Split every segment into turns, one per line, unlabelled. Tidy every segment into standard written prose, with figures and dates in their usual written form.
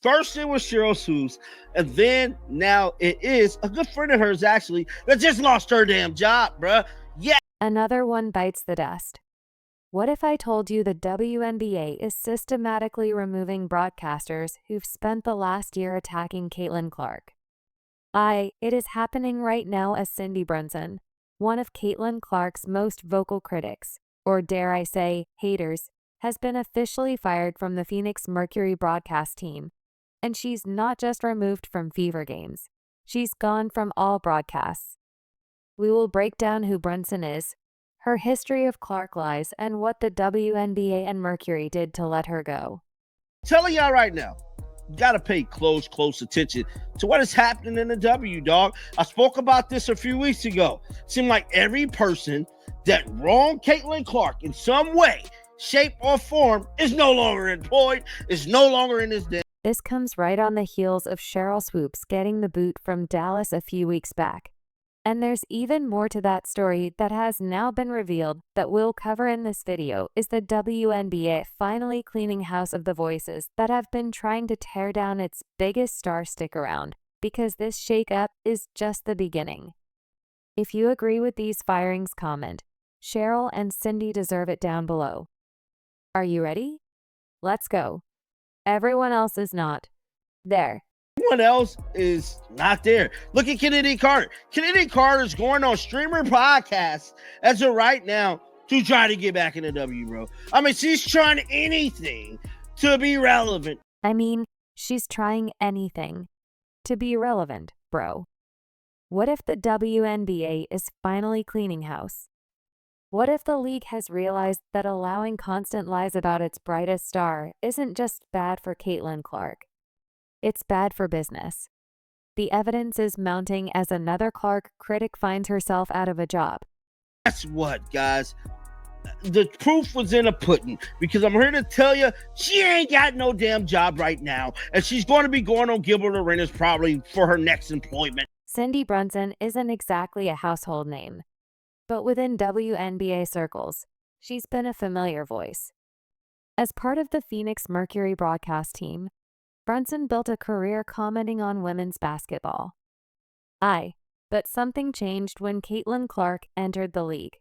First it was Sheryl Swoopes, and then now it is a good friend of hers, actually, that just lost her damn job, bruh. Yeah.
Another one bites the dust. What if I told you the WNBA is systematically removing broadcasters who've spent the last year attacking Caitlin Clark? It is happening right now as Cindy Brunson, one of Caitlin Clark's most vocal critics, or dare I say, haters, has been officially fired from the Phoenix Mercury broadcast team. And she's not just removed from Fever games. She's gone from all broadcasts. We will break down who Brunson is, her history of Clark lies, and what the WNBA and Mercury did to let her go.
Telling y'all right now, you gotta pay close attention to what is happening in the W, dog. I spoke about this a few weeks ago. Seemed like every person that wronged Caitlin Clark in some way, shape, or form is no longer employed, is no longer in this damn.
This comes right on the heels of Sheryl Swoopes getting the boot from Dallas a few weeks back. And there's even more to that story that has now been revealed that we'll cover in this video. Is the WNBA finally cleaning house of the voices that have been trying to tear down its biggest star stick around? Because this shakeup is just the beginning. If you agree with these firings, comment. Sheryl and Cindy deserve it down below. Are you ready? Let's go. Everyone else is not there.
Everyone else is not there. Look at Kennedy Carter. Kennedy Carter's going on streamer podcasts as of right now to try to get back in the W, bro. I mean, she's trying anything to be relevant.
I mean, she's trying anything to be relevant, bro. What if the WNBA is finally cleaning house? What if the league has realized that allowing constant lies about its brightest star isn't just bad for Caitlin Clark? It's bad for business. The evidence is mounting as another Clark critic finds herself out of a job.
That's what, guys. The proof was in the pudding, because I'm here to tell you she ain't got no damn job right now, and she's going to be going on Gilbert Arenas probably for her next employment.
Cindy Brunson isn't exactly a household name, but within WNBA circles, she's been a familiar voice. As part of the Phoenix Mercury broadcast team, Brunson built a career commenting on women's basketball. But something changed when Caitlin Clark entered the league.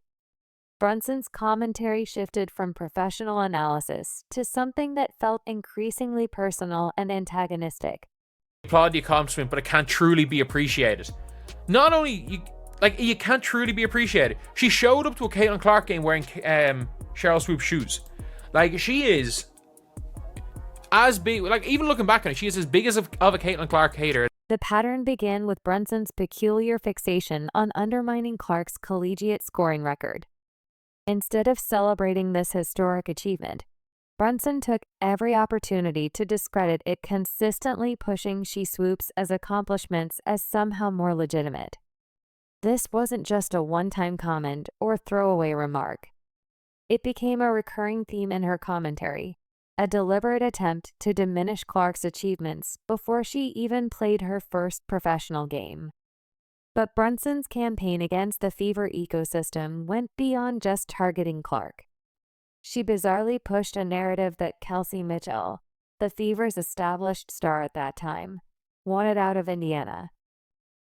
Brunson's commentary shifted from professional analysis to something that felt increasingly personal and antagonistic.
Applaud the accomplishment, but it can't truly be appreciated. Not only you can't truly be appreciated. She showed up to a Caitlin Clark game wearing Sheryl Swoopes shoes. Like, she is as big, like, even looking back on it, she is as big as of a Caitlin Clark hater.
The pattern began with Brunson's peculiar fixation on undermining Clark's collegiate scoring record. Instead of celebrating this historic achievement, Brunson took every opportunity to discredit it, consistently pushing She Swoopes' as accomplishments as somehow more legitimate. This wasn't just a one-time comment or throwaway remark. It became a recurring theme in her commentary, a deliberate attempt to diminish Clark's achievements before she even played her first professional game. But Brunson's campaign against the Fever ecosystem went beyond just targeting Clark. She bizarrely pushed a narrative that Kelsey Mitchell, the Fever's established star at that time, wanted out of Indiana.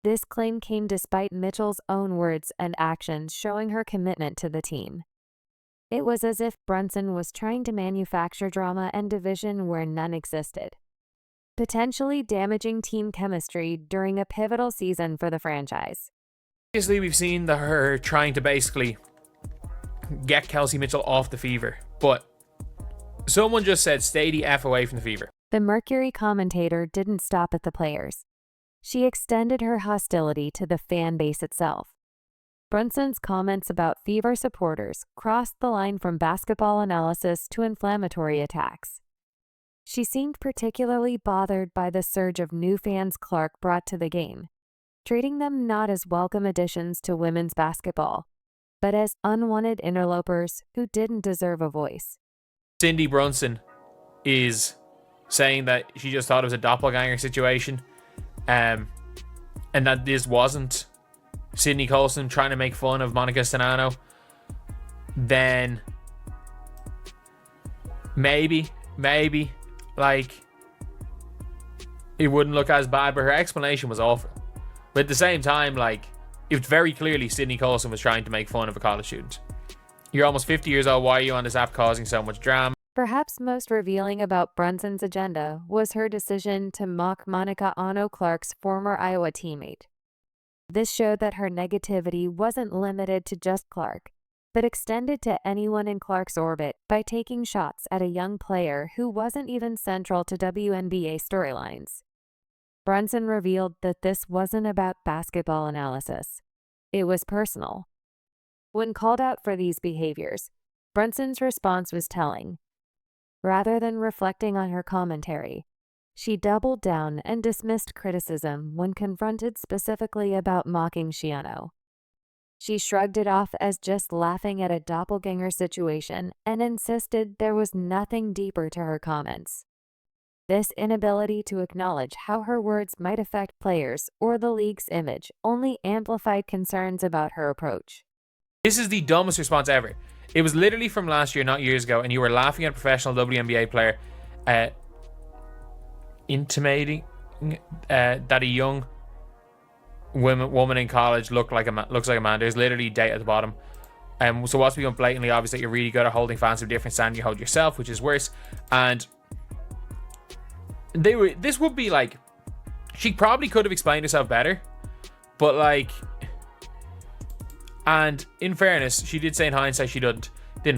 This claim came despite Mitchell's own words and actions showing her commitment to the team. It was as if Brunson was trying to manufacture drama and division where none existed, potentially damaging team chemistry during a pivotal season for the franchise.
Obviously, we've seen her trying to basically get Kelsey Mitchell off the Fever, but someone just said stay the F away from the Fever.
The Mercury commentator didn't stop at the players. She extended her hostility to the fan base itself. Brunson's comments about Fever supporters crossed the line from basketball analysis to inflammatory attacks. She seemed particularly bothered by the surge of new fans Clark brought to the game, treating them not as welcome additions to women's basketball, but as unwanted interlopers who didn't deserve a voice.
Cindy Brunson is saying that she just thought it was a doppelganger situation, and that this wasn't Sydney Colson trying to make fun of Monica Stanano. Then maybe, like, it wouldn't look as bad, but her explanation was awful. But at the same time, like, it was very clearly Sydney Coulson was trying to make fun of a college student. You're almost 50 years old. Why are you on this app causing so much drama?
Perhaps most revealing about Brunson's agenda was her decision to mock Monica Ano Clark's former Iowa teammate. This showed that her negativity wasn't limited to just Clark, but extended to anyone in Clark's orbit by taking shots at a young player who wasn't even central to WNBA storylines. Brunson revealed that this wasn't about basketball analysis. It was personal. When called out for these behaviors, Brunson's response was telling. Rather than reflecting on her commentary, she doubled down and dismissed criticism when confronted specifically about mocking Shiano. She shrugged it off as just laughing at a doppelganger situation and insisted there was nothing deeper to her comments. This inability to acknowledge how her words might affect players or the league's image only amplified concerns about her approach.
This is the dumbest response ever. It was literally from last year, not years ago, and you were laughing at a professional WNBA player intimating that a young woman in college looks like a man. There's literally date at the bottom. So what's become blatantly obvious that you're really good at holding fans to a different standard you hold yourself, which is worse. And this would be like, she probably could have explained herself better, but like, and in fairness, she did say in hindsight she didn't.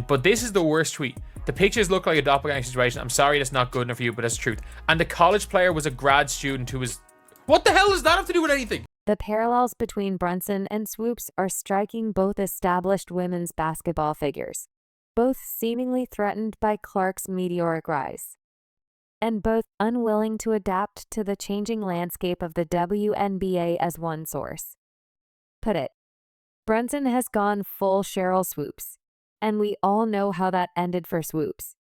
But this is the worst tweet. The pictures look like a doppelganger situation. I'm sorry that's not good enough for you, but that's the truth. And the college player was a grad student who was... What the hell does that have to do with anything?
The parallels between Brunson and Swoopes are striking, both established women's basketball figures, both seemingly threatened by Clark's meteoric rise, and both unwilling to adapt to the changing landscape of the WNBA as one source. Put it, Brunson has gone full Sheryl Swoopes, and we all know how that ended for Swoopes.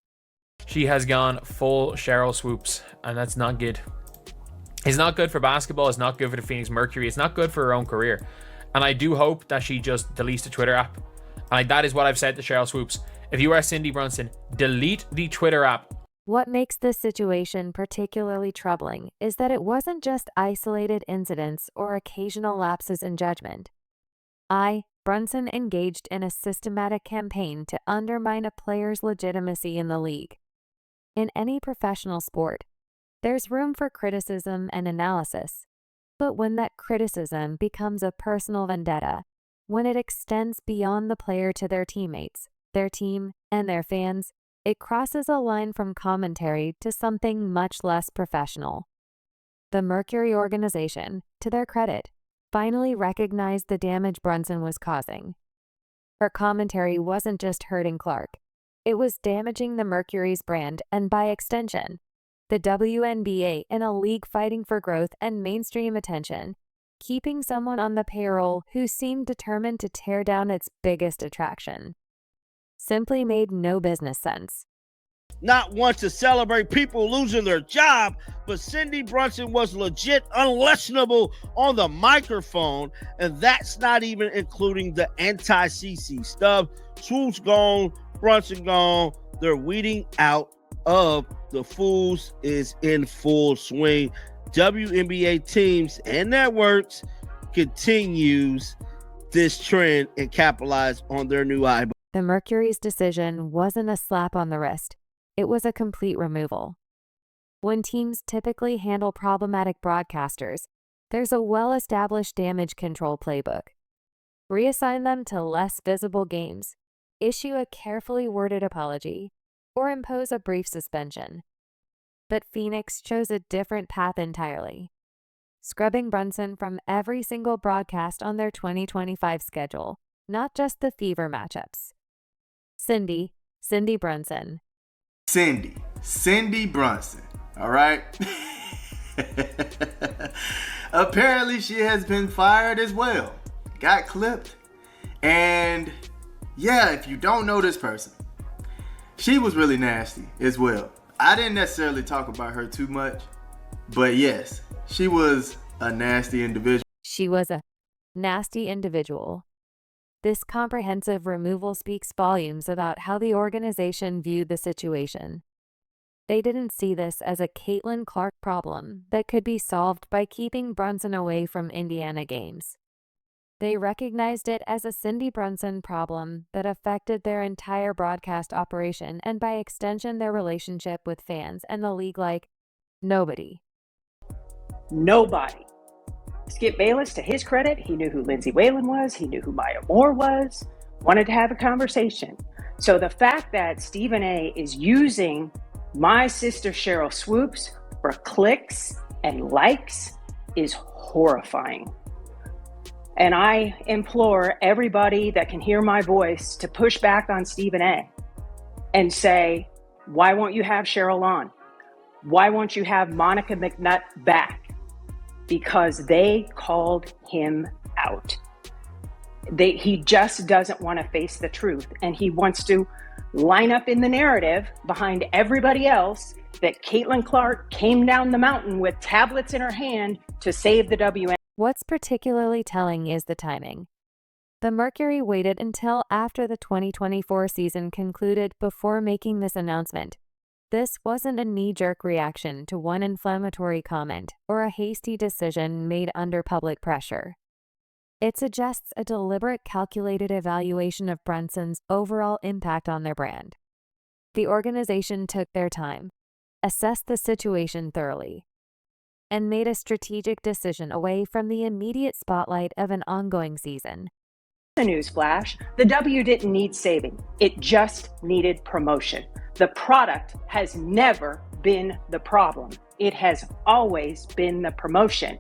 She has gone full Sheryl Swoopes, and that's not good. It's not good for basketball. It's not good for the Phoenix Mercury. It's not good for her own career. And I do hope that she just deletes the Twitter app. And that is what I've said to Sheryl Swoopes. If you are Cindy Brunson, delete the Twitter app.
What makes this situation particularly troubling is that it wasn't just isolated incidents or occasional lapses in judgment. Brunson engaged in a systematic campaign to undermine a player's legitimacy in the league. In any professional sport, there's room for criticism and analysis, but when that criticism becomes a personal vendetta, when it extends beyond the player to their teammates, their team, and their fans, it crosses a line from commentary to something much less professional. The Mercury organization, to their credit, finally recognized the damage Brunson was causing. Her commentary wasn't just hurting Clark, it was damaging the Mercury's brand and, by extension, the WNBA in a league fighting for growth and mainstream attention, keeping someone on the payroll who seemed determined to tear down its biggest attraction. Simply made no business sense.
Not one to celebrate people losing their job, but Cindy Brunson was legit unlistenable on the microphone, and that's not even including the anti-CC stuff. Swoopes gone, Brunson gone. They're weeding out of the fools is in full swing. WNBA teams and networks continues this trend and capitalize on their new eyeball.
The Mercury's decision wasn't a slap on the wrist. It was a complete removal. When teams typically handle problematic broadcasters, there's a well-established damage control playbook. Reassign them to less visible games, issue a carefully worded apology, or impose a brief suspension. But Phoenix chose a different path entirely, scrubbing Brunson from every single broadcast on their 2025 schedule, not just the Fever matchups. Cindy Brunson.
Cindy Brunson, all right? Apparently she has been fired as well. Got clipped. And yeah, if you don't know this person, she was really nasty as well. I didn't necessarily talk about her too much, but yes, she was a nasty individual.
She was a nasty individual. This comprehensive removal speaks volumes about how the organization viewed the situation. They didn't see this as a Caitlin Clark problem that could be solved by keeping Brunson away from Indiana games. They recognized it as a Cindy Brunson problem that affected their entire broadcast operation and by extension their relationship with fans and the league like nobody.
Nobody. Skip Bayless, to his credit, he knew who Lindsay Whalen was, he knew who Maya Moore was, wanted to have a conversation. So the fact that Stephen A is using my sister Sheryl Swoopes for clicks and likes is horrifying. And I implore everybody that can hear my voice to push back on Stephen A and say, why won't you have Sheryl on? Why won't you have Monica McNutt back? Because they called him out. He just doesn't want to face the truth. And he wants to line up in the narrative behind everybody else that Caitlin Clark came down the mountain with tablets in her hand to save the WNBA.
What's particularly telling is the timing. The Mercury waited until after the 2024 season concluded before making this announcement. This wasn't a knee-jerk reaction to one inflammatory comment or a hasty decision made under public pressure. It suggests a deliberate, calculated evaluation of Brunson's overall impact on their brand. The organization took their time, assessed the situation thoroughly, and made a strategic decision away from the immediate spotlight of an ongoing season.
The newsflash, the W didn't need saving. It just needed promotion. The product has never been the problem. It has always been the promotion.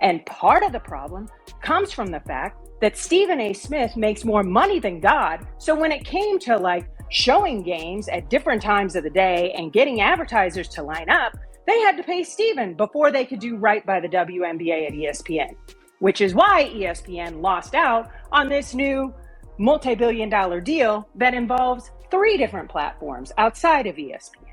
And part of the problem comes from the fact that Stephen A. Smith makes more money than God. So when it came to showing games at different times of the day and getting advertisers to line up, they had to pay Stephen before they could do right by the WNBA at ESPN, which is why ESPN lost out on this new multi-billion-dollar deal that involves 3 different platforms outside of ESPN.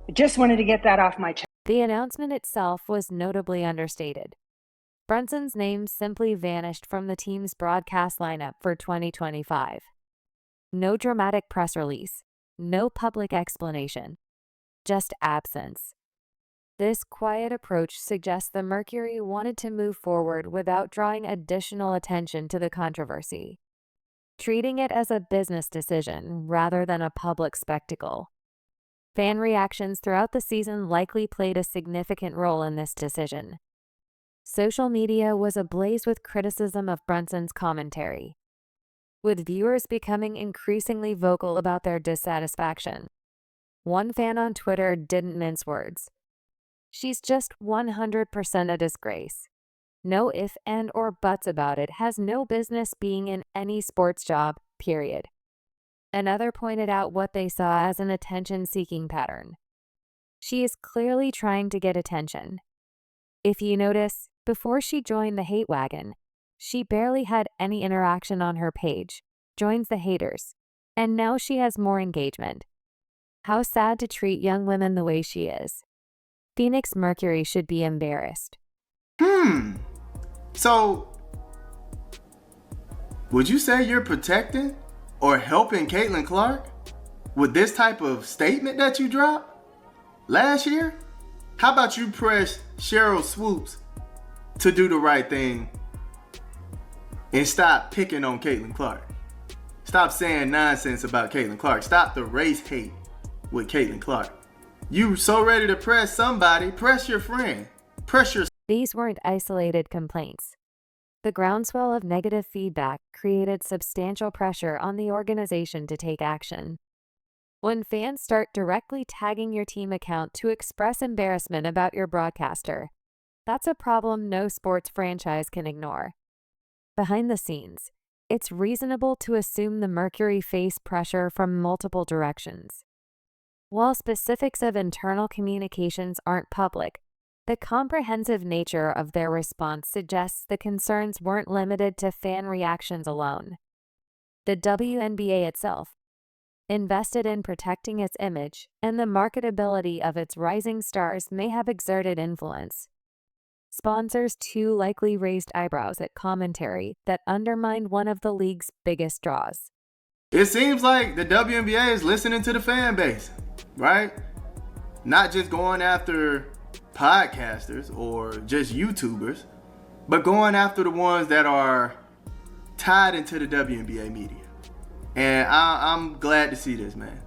I just wanted to get that off my chest.
The announcement itself was notably understated. Brunson's name simply vanished from the team's broadcast lineup for 2025. No dramatic press release, no public explanation, just absence. This quiet approach suggests the Mercury wanted to move forward without drawing additional attention to the controversy, treating it as a business decision rather than a public spectacle. Fan reactions throughout the season likely played a significant role in this decision. Social media was ablaze with criticism of Brunson's commentary, with viewers becoming increasingly vocal about their dissatisfaction. One fan on Twitter didn't mince words. She's just 100% a disgrace. No if and or buts about it, has no business being in any sports job, period. Another pointed out what they saw as an attention-seeking pattern. She is clearly trying to get attention. If you notice, before she joined the hate wagon, she barely had any interaction on her page, joins the haters, and now she has more engagement. How sad to treat young women the way she is. Phoenix Mercury should be embarrassed.
So, would you say you're protecting or helping Caitlin Clark with this type of statement that you dropped last year? How about you press Sheryl Swoopes to do the right thing and stop picking on Caitlin Clark? Stop saying nonsense about Caitlin Clark. Stop the race hate with Caitlin Clark. You so ready to press somebody, press your friend. Press your...
These weren't isolated complaints. The groundswell of negative feedback created substantial pressure on the organization to take action. When fans start directly tagging your team account to express embarrassment about your broadcaster, that's a problem no sports franchise can ignore. Behind the scenes, it's reasonable to assume the Mercury faced pressure from multiple directions. While specifics of internal communications aren't public, the comprehensive nature of their response suggests the concerns weren't limited to fan reactions alone. The WNBA itself, invested in protecting its image, and the marketability of its rising stars may have exerted influence. Sponsors too likely raised eyebrows at commentary that undermined one of the league's biggest draws.
It seems like the WNBA is listening to the fan base, right? not just going after podcasters or just YouTubers, but going after the ones that are tied into the WNBA media. And I'm glad to see this, man.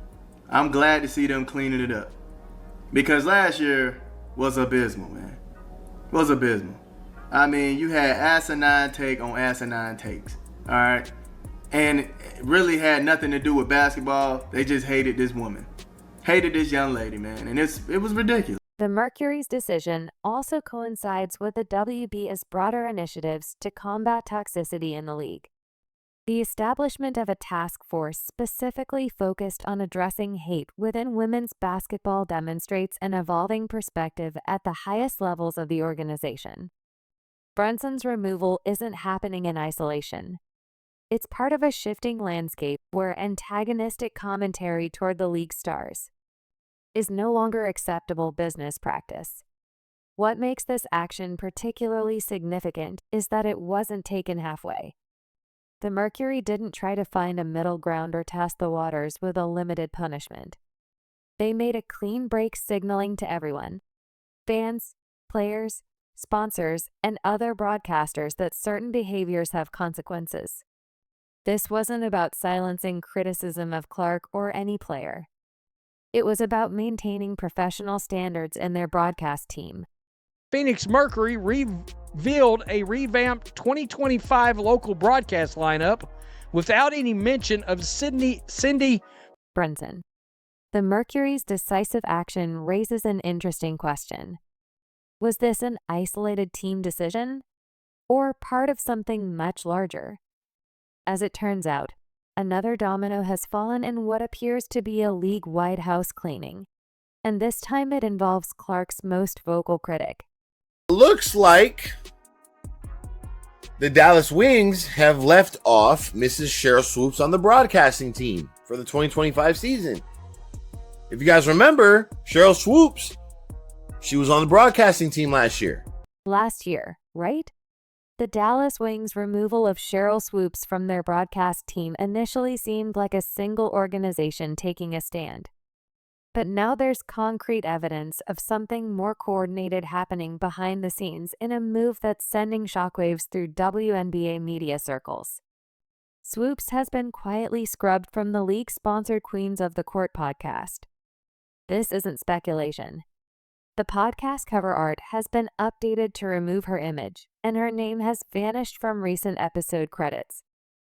I'm glad to see them cleaning it up. Because last year was abysmal, man. Was abysmal. I mean, you had asinine take on asinine takes, all right? And it really had nothing to do with basketball. They just hated this woman. Hated this young lady, man. And it was ridiculous.
The Mercury's decision also coincides with the WB's broader initiatives to combat toxicity in the league. The establishment of a task force specifically focused on addressing hate within women's basketball demonstrates an evolving perspective at the highest levels of the organization. Brunson's removal isn't happening in isolation. It's part of a shifting landscape where antagonistic commentary toward the league stars is no longer acceptable business practice. What makes this action particularly significant is that it wasn't taken halfway. The Mercury didn't try to find a middle ground or test the waters with a limited punishment. They made a clean break, signaling to everyone, fans, players, sponsors, and other broadcasters that certain behaviors have consequences. This wasn't about silencing criticism of Clark or any player. It was about maintaining professional standards in their broadcast team.
Phoenix Mercury revealed a revamped 2025 local broadcast lineup without any mention of Cindy
Brunson. The Mercury's decisive action raises an interesting question. Was this an isolated team decision, or part of something much larger? As it turns out, another domino has fallen in what appears to be a league-wide house cleaning, and this time it involves Clark's most vocal critic.
Looks like the Dallas Wings have left off Mrs. Sheryl Swoopes on the broadcasting team for the 2025 season. If you guys remember, Sheryl Swoopes, she was on the broadcasting team last year.
Last year, right? The Dallas Wings' removal of Sheryl Swoopes from their broadcast team initially seemed like a single organization taking a stand. But now there's concrete evidence of something more coordinated happening behind the scenes in a move that's sending shockwaves through WNBA media circles. Swoopes has been quietly scrubbed from the league-sponsored Queens of the Court podcast. This isn't speculation. The podcast cover art has been updated to remove her image, and her name has vanished from recent episode credits.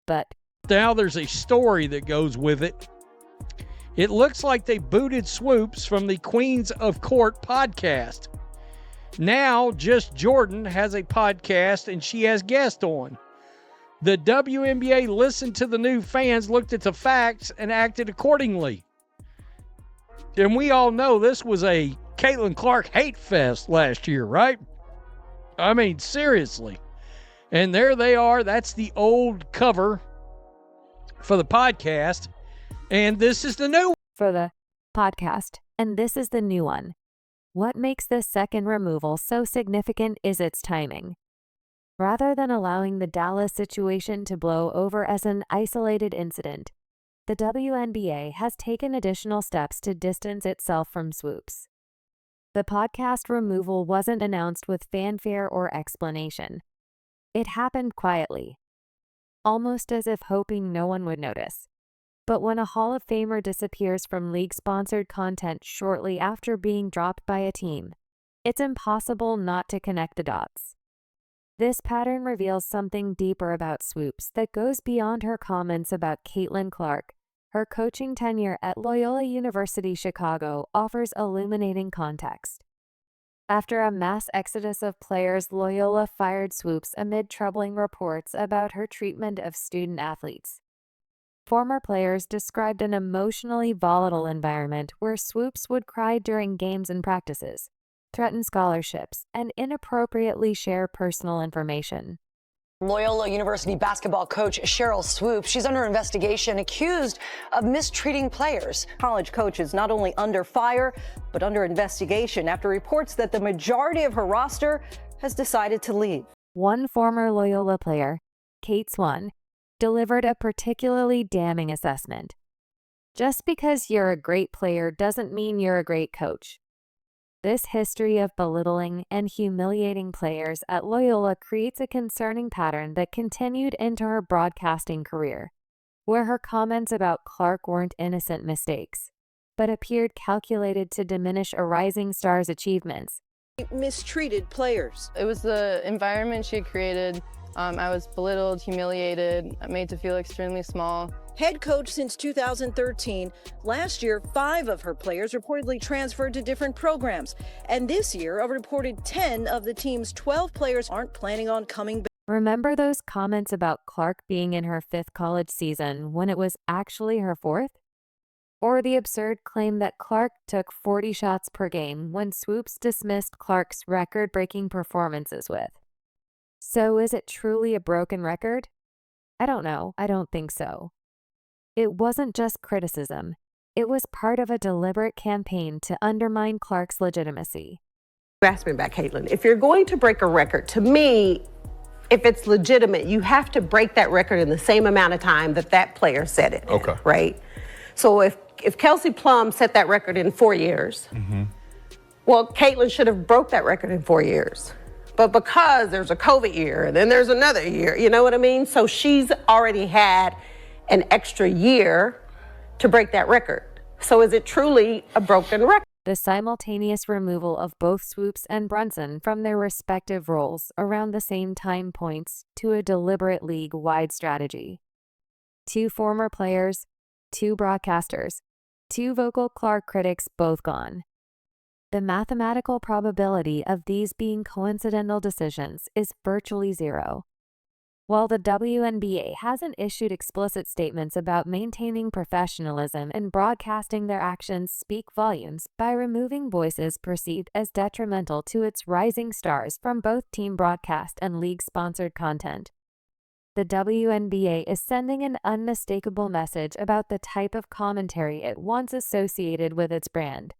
But
now there's a story that goes with it. It looks like they booted Swoopes from the Queens of Court podcast. Now, Just Jordan has a podcast and she has guests on. The WNBA listened to the new fans, looked at the facts, and acted accordingly. And we all know this was a Caitlin Clark hate fest last year, right? I mean, seriously. And there they are. That's the old cover for the podcast. And this is the new
for the podcast, and this is the new one. What makes this second removal so significant is its timing. Rather than allowing the Dallas situation to blow over as an isolated incident, the WNBA has taken additional steps to distance itself from Swoopes. The podcast removal wasn't announced with fanfare or explanation. It happened quietly, almost as if hoping no one would notice. But when a Hall of Famer disappears from league-sponsored content shortly after being dropped by a team, it's impossible not to connect the dots. This pattern reveals something deeper about Swoopes that goes beyond her comments about Caitlin Clark. Her coaching tenure at Loyola University Chicago offers illuminating context. After a mass exodus of players, Loyola fired Swoopes amid troubling reports about her treatment of student athletes. Former players described an emotionally volatile environment where Swoopes would cry during games and practices, threaten scholarships, and inappropriately share personal information.
Loyola University basketball coach Sheryl Swoopes, she's under investigation, accused of mistreating players. College coach is not only under fire, but under investigation after reports that the majority of her roster has decided to leave.
One former Loyola player, Kate Swan, delivered a particularly damning assessment. Just because you're a great player doesn't mean you're a great coach. This history of belittling and humiliating players at Loyola creates a concerning pattern that continued into her broadcasting career, where her comments about Clark weren't innocent mistakes, but appeared calculated to diminish a rising star's achievements.
Mistreated players.
It was the environment she had created. I was belittled, humiliated, made to feel extremely small.
Head coach since 2013. Last year, 5 of her players reportedly transferred to different programs. And this year, a reported 10 of the team's 12 players aren't planning on coming back.
Remember those comments about Clark being in her 5th college season when it was actually her 4th? Or the absurd claim that Clark took 40 shots per game when Swoopes dismissed Clark's record-breaking performances with. So is it truly a broken record? I don't know. I don't think so. It wasn't just criticism. It was part of a deliberate campaign to undermine Clark's legitimacy.
Grasping back, Caitlin. If you're going to break a record, to me, if it's legitimate, you have to break that record in the same amount of time that that player set it.
Okay.
Right? So if Kelsey Plum set that record in 4 years, well, Caitlin should have broke that record in 4 years. But because there's a COVID year and then there's another year, you know what I mean? So she's already had an extra year to break that record. So is it truly a broken record?
The simultaneous removal of both Swoopes and Brunson from their respective roles around the same time points to a deliberate league-wide strategy. 2 former players, 2 broadcasters, 2 vocal Clark critics both gone. The mathematical probability of these being coincidental decisions is virtually 0. While the WNBA hasn't issued explicit statements about maintaining professionalism and broadcasting, their actions speak volumes by removing voices perceived as detrimental to its rising stars from both team broadcast and league-sponsored content. The WNBA is sending an unmistakable message about the type of commentary it wants associated with its brand.